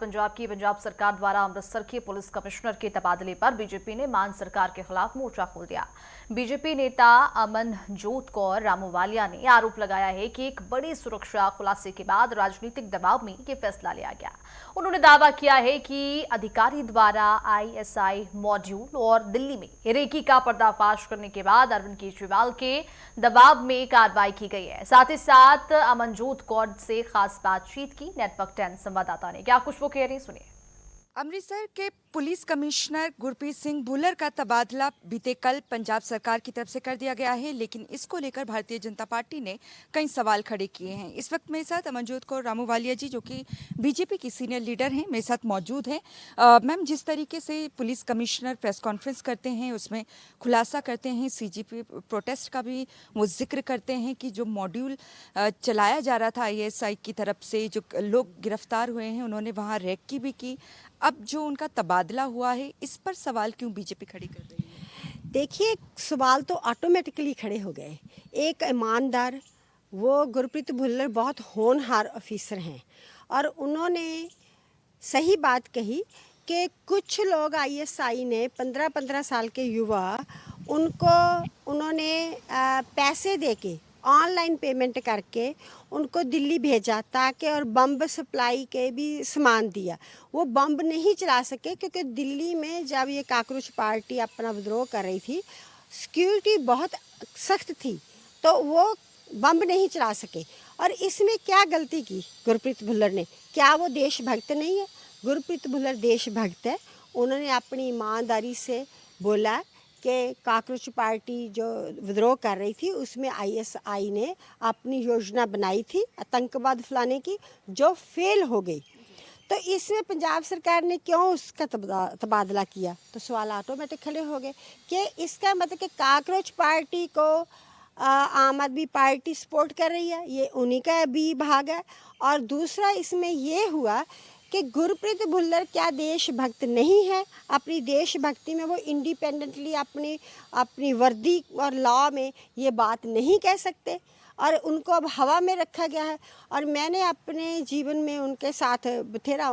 पंजाब सरकार द्वारा अमृतसर के पुलिस कमिश्नर के तबादले पर बीजेपी ने मान सरकार के खिलाफ मोर्चा खोल दिया। बीजेपी नेता अमनजोत कौर रामूवालिया ने आरोप लगाया है कि एक बड़ी सुरक्षा खुलासे के बाद राजनीतिक दबाव में ये फैसला लिया गया। उन्होंने दावा किया है कि अधिकारी द्वारा आईएसआई मॉड्यूल और दिल्ली में रेकी का पर्दाफाश करने के बाद अरविंद केजरीवाल के दबाव में कार्रवाई की गई है। साथ ही साथ अमनजोत कौर से खास बातचीत की नेटवर्क 10 संवाददाता ने। क्या कुछ वो कह रही, सुनिए। अमृतसर के पुलिस कमिश्नर गुरप्रीत सिंह भुल्लर का तबादला बीते कल पंजाब सरकार की तरफ से कर दिया गया है, लेकिन इसको लेकर भारतीय जनता पार्टी ने कई सवाल खड़े किए हैं। इस वक्त मेरे साथ अमनजोत कौर रामूवालिया जी, जो कि बीजेपी की सीनियर लीडर हैं, मेरे साथ मौजूद हैं। मैम, जिस तरीके से पुलिस कमिश्नर प्रेस कॉन्फ्रेंस करते हैं, उसमें खुलासा करते हैं, सीजीपी प्रोटेस्ट का भी वो जिक्र करते हैं कि जो मॉड्यूल चलाया जा रहा था आईएसआई की तरफ से, जो लोग गिरफ्तार हुए हैं, उन्होंने वहाँ रेकी भी की। अब जो उनका तबादला हुआ है, इस पर सवाल क्यों बीजेपी खड़ी कर रही है? देखिए, सवाल तो ऑटोमेटिकली खड़े हो गए। एक ईमानदार, वो गुरप्रीत भुल्लर बहुत होनहार ऑफिसर हैं और उन्होंने सही बात कही कि कुछ लोग आईएसआई ने 15-15 साल के युवा उनको उन्होंने पैसे देके ऑनलाइन पेमेंट करके उनको दिल्ली भेजा, ताकि और बम सप्लाई के भी सामान दिया। वो बम नहीं चला सके क्योंकि दिल्ली में जब ये काकरोच पार्टी अपना विद्रोह कर रही थी, सिक्योरिटी बहुत सख्त थी, तो वो बम नहीं चला सके। और इसमें क्या गलती की गुरप्रीत भुल्लर ने? क्या वो देशभक्त नहीं है? गुरप्रीत भुल्लर देशभक्त है। उन्होंने अपनी ईमानदारी से बोला कि काकरोच पार्टी जो विद्रोह कर रही थी, उसमें आईएसआई ने अपनी योजना बनाई थी आतंकवाद फैलाने की, जो फेल हो गई। तो इसमें पंजाब सरकार ने क्यों उसका तबादला किया? तो सवाल ऑटोमेटिक खड़े हो गए कि इसका मतलब कि काकरोच पार्टी को आम आदमी पार्टी सपोर्ट कर रही है, ये उन्हीं का भी भाग है। और दूसरा इसमें ये हुआ कि गुरप्रीत भुल्लर क्या देशभक्त नहीं है? अपनी देशभक्ति में वो इंडिपेंडेंटली अपनी वर्दी और लॉ में ये बात नहीं कह सकते और उनको अब हवा में रखा गया है। और मैंने अपने जीवन में उनके साथ बथेरा,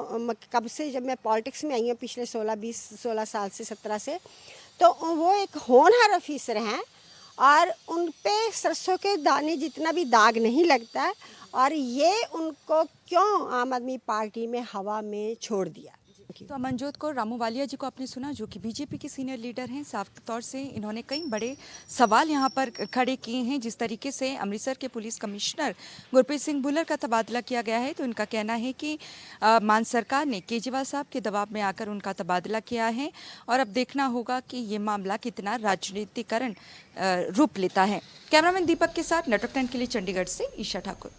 कब से जब मैं पॉलिटिक्स में आई हूँ, पिछले 16 साल से 17 से, तो वो एक होनहार ऑफिसर हैं और उन पे सरसों के दाने जितना भी दाग नहीं लगता है। और ये उनको क्यों आम आदमी पार्टी में हवा में छोड़ दिया? तो अमनजोत कौर रामूवालिया जी को आपने सुना, जो कि बीजेपी के सीनियर लीडर हैं। साफ तौर से इन्होंने कई बड़े सवाल यहाँ पर खड़े किए हैं। जिस तरीके से अमृतसर के पुलिस कमिश्नर गुरप्रीत सिंह भुल्लर का तबादला किया गया है, तो इनका कहना है कि मान सरकार ने केजरीवाल साहब के दबाव में आकर उनका तबादला किया है और अब देखना होगा कि ये मामला कितना राजनीतिकरण रूप लेता है। कैमरामैन दीपक के साथ नेटवर्क 10 के लिए चंडीगढ़ से ईशा ठाकुर।